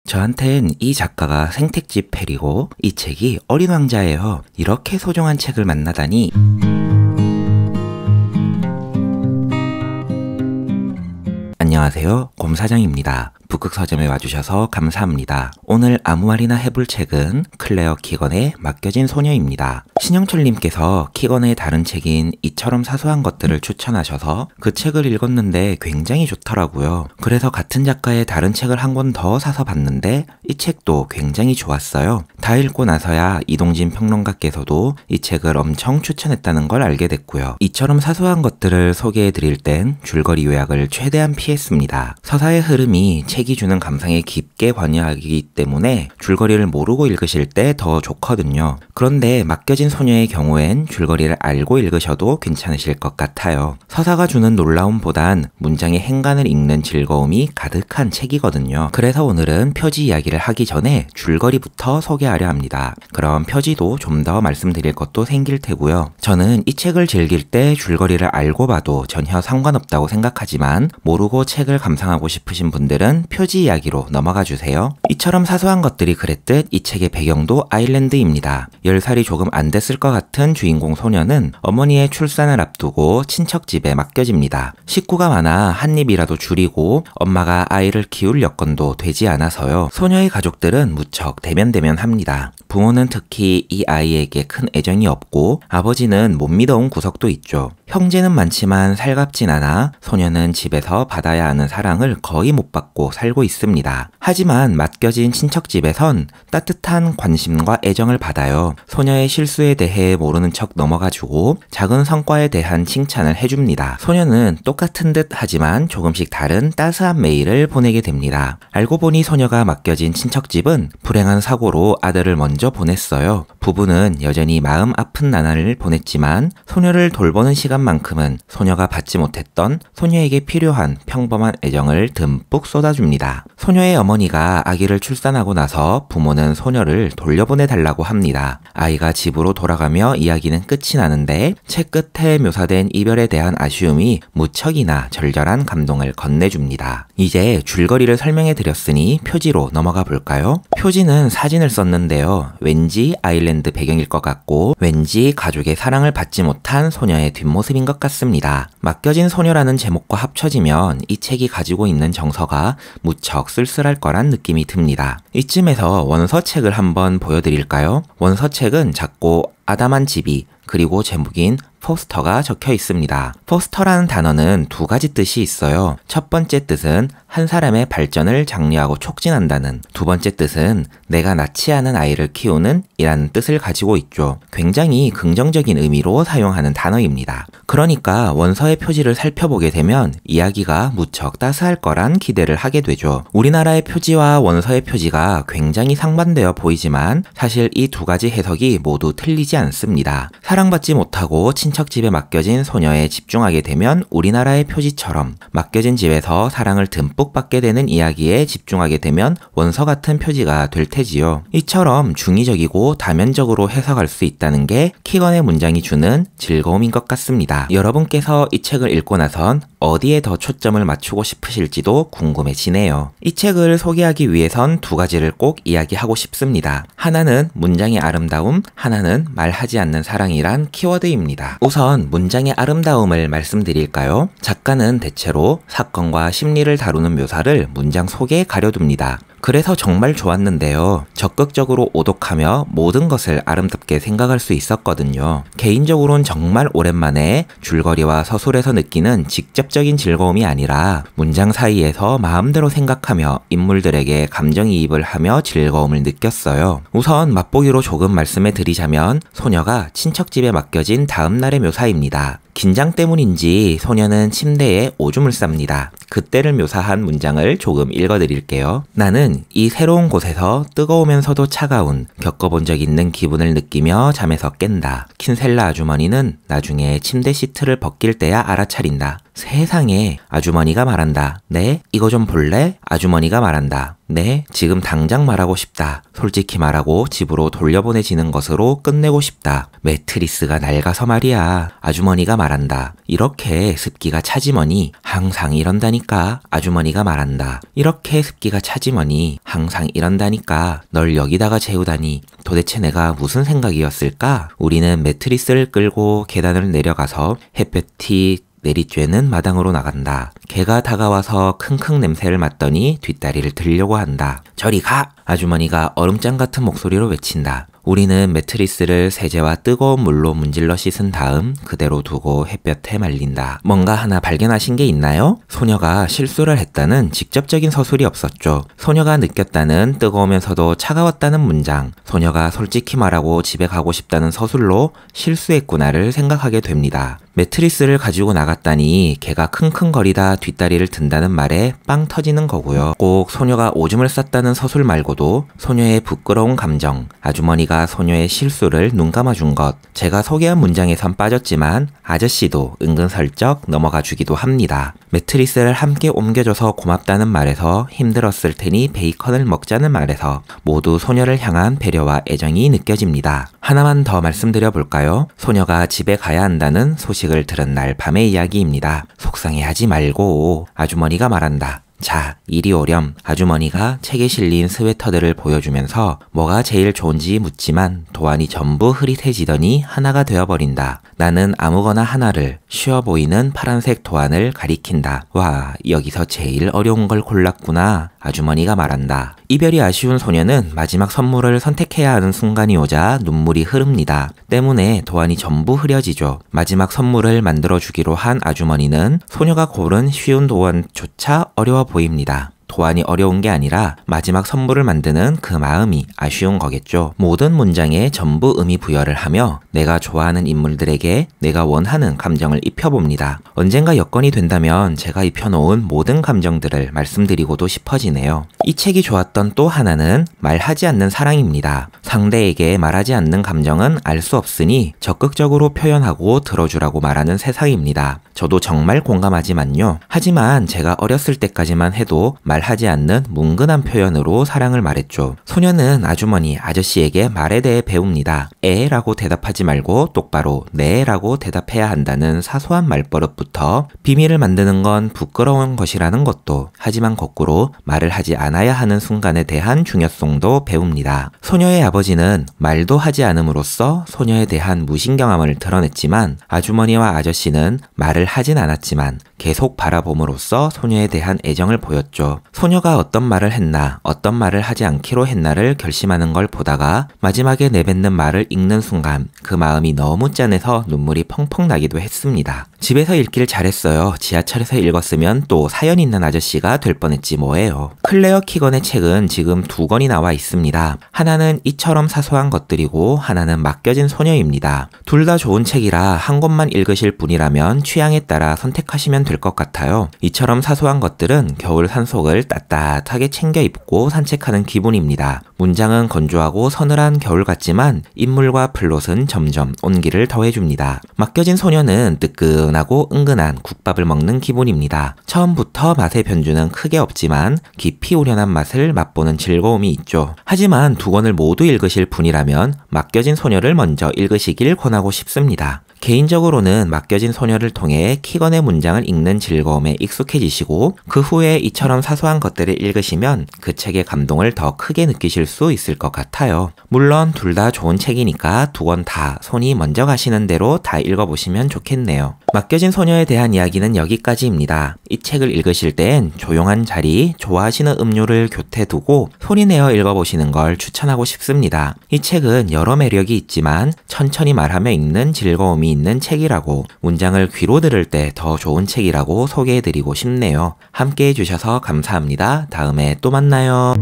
저한텐 이 작가가 생택집 펠이고 이 책이 어린 왕자예요. 이렇게 소중한 책을 만나다니. 안녕하세요, 곰사장입니다. 북극 서점에 와주셔서 감사합니다. 오늘 아무 말이나 해볼 책은 클레어 키건의 맡겨진 소녀입니다. 신영철님께서 키건의 다른 책인 이처럼 사소한 것들을 추천하셔서 그 책을 읽었는데 굉장히 좋더라고요. 그래서 같은 작가의 다른 책을 한 권 더 사서 봤는데 이 책도 굉장히 좋았어요. 다 읽고 나서야 이동진 평론가께서도 이 책을 엄청 추천했다는 걸 알게 됐고요. 이처럼 사소한 것들을 소개해드릴 땐 줄거리 요약을 최대한 피했습니다. 서사의 흐름이 책이 주는 감상에 깊게 관여하기 때문에 줄거리를 모르고 읽으실 때 더 좋거든요. 그런데 맡겨진 소녀의 경우엔 줄거리를 알고 읽으셔도 괜찮으실 것 같아요. 서사가 주는 놀라움보단 문장의 행간을 읽는 즐거움이 가득한 책이거든요. 그래서 오늘은 표지 이야기를 하기 전에 줄거리부터 소개하려 합니다. 그럼 표지도 좀 더 말씀드릴 것도 생길 테고요. 저는 이 책을 즐길 때 줄거리를 알고 봐도 전혀 상관없다고 생각하지만 모르고 책을 감상하고 싶으신 분들은 표지 이야기로 넘어가 주세요. 이처럼 사소한 것들이 그랬듯 이 책의 배경도 아일랜드입니다. 10살이 조금 안 됐을 것 같은 주인공 소녀는 어머니의 출산을 앞두고 친척집에 맡겨집니다. 식구가 많아 한 입이라도 줄이고 엄마가 아이를 키울 여건도 되지 않아서요. 소녀의 가족들은 무척 대면대면합니다. 부모는 특히 이 아이에게 큰 애정이 없고 아버지는 못 믿어온 구석도 있죠. 형제는 많지만 살갑진 않아 소녀는 집에서 받아야 하는 사랑을 거의 못 받고 살고 있습니다. 하지만 맡겨진 친척집에선 따뜻한 관심과 애정을 받아요. 소녀의 실수에 대해 모르는 척 넘어가주고 작은 성과에 대한 칭찬을 해줍니다. 소녀는 똑같은 듯 하지만 조금씩 다른 따스한 메일을 보내게 됩니다. 알고 보니 소녀가 맡겨진 친척집은 불행한 사고로 아들을 먼저 보냈어요. 부부는 여전히 마음 아픈 나날을 보냈지만 소녀를 돌보는 시간만큼은 소녀가 받지 못했던 소녀에게 필요한 평범한 애정을 듬뿍 쏟아줍니다. 소녀의 어머니가 아기를 출산하고 나서 부모는 소녀를 돌려보내달라고 합니다. 아이가 집으로 돌아가며 이야기는 끝이 나는데 책 끝에 묘사된 이별에 대한 아쉬움이 무척이나 절절한 감동을 건네줍니다. 이제 줄거리를 설명해드렸으니 표지로 넘어가 볼까요? 표지는 사진을 썼는데요. 왠지 아일랜드 배경일 것 같고 왠지 가족의 사랑을 받지 못한 소녀의 뒷모습인 것 같습니다. 맡겨진 소녀라는 제목과 합쳐지면 이 책이 가지고 있는 정서가 무척 쓸쓸할 거란 느낌이 듭니다. 이쯤에서 원서책을 한번 보여드릴까요? 원서책은 작고 아담한 집이 그리고 제목인 포스터가 적혀 있습니다. 포스터라는 단어는 두 가지 뜻이 있어요. 첫 번째 뜻은 한 사람의 발전을 장려하고 촉진한다는, 두 번째 뜻은 내가 낳지 않은 아이를 키우는 이라는 뜻을 가지고 있죠. 굉장히 긍정적인 의미로 사용하는 단어입니다. 그러니까 원서의 표지를 살펴보게 되면 이야기가 무척 따스할 거란 기대를 하게 되죠. 우리나라의 표지와 원서의 표지가 굉장히 상반되어 보이지만 사실 이 두 가지 해석이 모두 틀리지 않습니다. 사랑받지 못하고 친척집에 맡겨진 소녀에 집중하게 되면 우리나라의 표지처럼 맡겨진 집에서 사랑을 듬뿍 받게 되는 이야기에 집중하게 되면 원서 같은 표지가 될 테지요. 이처럼 중의적이고 다면적으로 해석할 수 있다는 게 키건의 문장이 주는 즐거움인 것 같습니다. 여러분께서 이 책을 읽고 나선 어디에 더 초점을 맞추고 싶으실지도 궁금해지네요. 이 책을 소개하기 위해선 두 가지를 꼭 이야기하고 싶습니다. 하나는 문장의 아름다움, 하나는 말하지 않는 사랑이란 키워드입니다. 우선 문장의 아름다움을 말씀드릴까요? 작가는 대체로 사건과 심리를 다루는 묘사를 문장 속에 가려둡니다. 그래서 정말 좋았는데요. 적극적으로 오독하며 모든 것을 아름답게 생각할 수 있었거든요. 개인적으로는 정말 오랜만에 줄거리와 서술에서 느끼는 직접적인 즐거움이 아니라 문장 사이에서 마음대로 생각하며 인물들에게 감정이입을 하며 즐거움을 느꼈어요. 우선 맛보기로 조금 말씀해 드리자면 소녀가 친척집에 맡겨진 다음 날의 묘사입니다. 긴장 때문인지 소녀는 침대에 오줌을 쌉니다. 그때를 묘사한 문장을 조금 읽어드릴게요. 나는 이 새로운 곳에서 뜨거우면서도 차가운 겪어본 적 있는 기분을 느끼며 잠에서 깬다. 킨셀라 아주머니는 나중에 침대 시트를 벗길 때야 알아차린다. 세상에, 아주머니가 말한다. 네, 이거 좀 볼래? 아주머니가 말한다. 네, 지금 당장 말하고 싶다. 솔직히 말하고 집으로 돌려보내지는 것으로 끝내고 싶다. 매트리스가 낡아서 말이야. 아주머니가 말한다. 이렇게 습기가 차지머니 항상 이런다니까. 아주머니가 말한다. 이렇게 습기가 차지머니 항상 이런다니까. 널 여기다가 재우다니 도대체 내가 무슨 생각이었을까? 우리는 매트리스를 끌고 계단을 내려가서 햇볕이 내리쬐는 마당으로 나간다. 개가 다가와서 킁킁 냄새를 맡더니 뒷다리를 들려고 한다. 저리 가! 아주머니가 얼음장 같은 목소리로 외친다. 우리는 매트리스를 세제와 뜨거운 물로 문질러 씻은 다음 그대로 두고 햇볕에 말린다. 뭔가 하나 발견하신 게 있나요? 소녀가 실수를 했다는 직접적인 서술이 없었죠. 소녀가 느꼈다는 뜨거우면서도 차가웠다는 문장, 소녀가 솔직히 말하고 집에 가고 싶다는 서술로 실수했구나를 생각하게 됩니다. 매트리스를 가지고 나갔다니 개가 킁킁거리다 뒷다리를 든다는 말에 빵 터지는 거고요. 꼭 소녀가 오줌을 쌌다는 서술 말고도 소녀의 부끄러운 감정, 아주머니가 소녀의 실수를 눈감아준 것, 제가 소개한 문장에선 빠졌지만 아저씨도 은근슬쩍 넘어가 주기도 합니다. 매트리스를 함께 옮겨줘서 고맙다는 말에서 힘들었을 테니 베이컨을 먹자는 말에서 모두 소녀를 향한 배려와 애정이 느껴집니다. 하나만 더 말씀드려 볼까요? 소녀가 집에 가야 한다는 소식을 들은 날 밤의 이야기입니다. 속상해하지 말고. 아주머니가 말한다. 자, 이리 오렴. 아주머니가 책에 실린 스웨터들을 보여주면서 뭐가 제일 좋은지 묻지만 도안이 전부 흐릿해지더니 하나가 되어버린다. 나는 아무거나 하나를 쉬워 보이는 파란색 도안을 가리킨다. 와, 여기서 제일 어려운 걸 골랐구나. 아주머니가 말한다. 이별이 아쉬운 소녀는 마지막 선물을 선택해야 하는 순간이 오자 눈물이 흐릅니다. 때문에 도안이 전부 흐려지죠. 마지막 선물을 만들어주기로 한 아주머니는 소녀가 고른 쉬운 도안조차 어려워 보입니다. 도안이 어려운 게 아니라 마지막 선물을 만드는 그 마음이 아쉬운 거겠죠. 모든 문장에 전부 의미 부여를 하며 내가 좋아하는 인물들에게 내가 원하는 감정을 입혀봅니다. 언젠가 여건이 된다면 제가 입혀놓은 모든 감정들을 말씀드리고도 싶어지네요. 이 책이 좋았던 또 하나는 말하지 않는 사랑입니다. 상대에게 말하지 않는 감정은 알 수 없으니 적극적으로 표현하고 들어주라고 말하는 세상입니다. 저도 정말 공감하지만요. 하지만 제가 어렸을 때까지만 해도 말하지 않는 뭉근한 표현으로 사랑을 말했죠. 소녀는 아주머니, 아저씨에게 말에 대해 배웁니다. 라고 대답하지 말고 똑바로 네 라고 대답해야 한다는 사소한 말버릇부터 비밀을 만드는 건 부끄러운 것이라는 것도, 하지만 거꾸로 말을 하지 않아야 하는 순간에 대한 중요성도 배웁니다. 소녀의 아버지는 말도 하지 않음으로써 소녀에 대한 무신경함을 드러냈지만 아주머니와 아저씨는 말을 하진 않았지만 계속 바라봄으로써 소녀에 대한 애정을 보였죠. 소녀가 어떤 말을 했나, 어떤 말을 하지 않기로 했나를 결심하는 걸 보다가 마지막에 내뱉는 말을 읽는 순간 그 마음이 너무 짠해서 눈물이 펑펑 나기도 했습니다. 집에서 읽기를 잘했어요. 지하철에서 읽었으면 또 사연 있는 아저씨가 될 뻔했지 뭐예요. 클레어 키건의 책은 지금 2권이 나와 있습니다. 하나는 이처럼 사소한 것들이고 하나는 맡겨진 소녀입니다. 둘 다 좋은 책이라 한 권만 읽으실 분이라면 취향에 따라 선택하시면 될 것 같아요. 이처럼 사소한 것들은 겨울 산속을 따뜻하게 챙겨 입고 산책하는 기분입니다. 문장은 건조하고 서늘한 겨울 같지만 인물과 플롯은 점점 온기를 더해줍니다. 맡겨진 소녀는 뜨끈하고 은근한 국밥을 먹는 기분입니다. 처음부터 맛의 변주는 크게 없지만 깊이 우려난 맛을 맛보는 즐거움이 있죠. 하지만 2권을 모두 읽으실 분이라면 맡겨진 소녀를 먼저 읽으시길 권하고 싶습니다. 개인적으로는 맡겨진 소녀를 통해 키건의 문장을 읽는 즐거움에 익숙해지시고 그 후에 이처럼 사소한 것들을 읽으시면 그 책의 감동을 더 크게 느끼실 수 있을 것 같아요. 물론 둘 다 좋은 책이니까 2권 다 손이 먼저 가시는 대로 다 읽어보시면 좋겠네요. 맡겨진 소녀에 대한 이야기는 여기까지입니다. 이 책을 읽으실 땐 조용한 자리, 좋아하시는 음료를 곁에 두고 소리내어 읽어보시는 걸 추천하고 싶습니다. 이 책은 여러 매력이 있지만 천천히 말하며 읽는 즐거움이 있는 책이라고, 문장을 귀로 들을 때 더 좋은 책이라고 소개해드리고 싶네요. 함께 해주셔서 감사합니다. 다음에 또 만나요.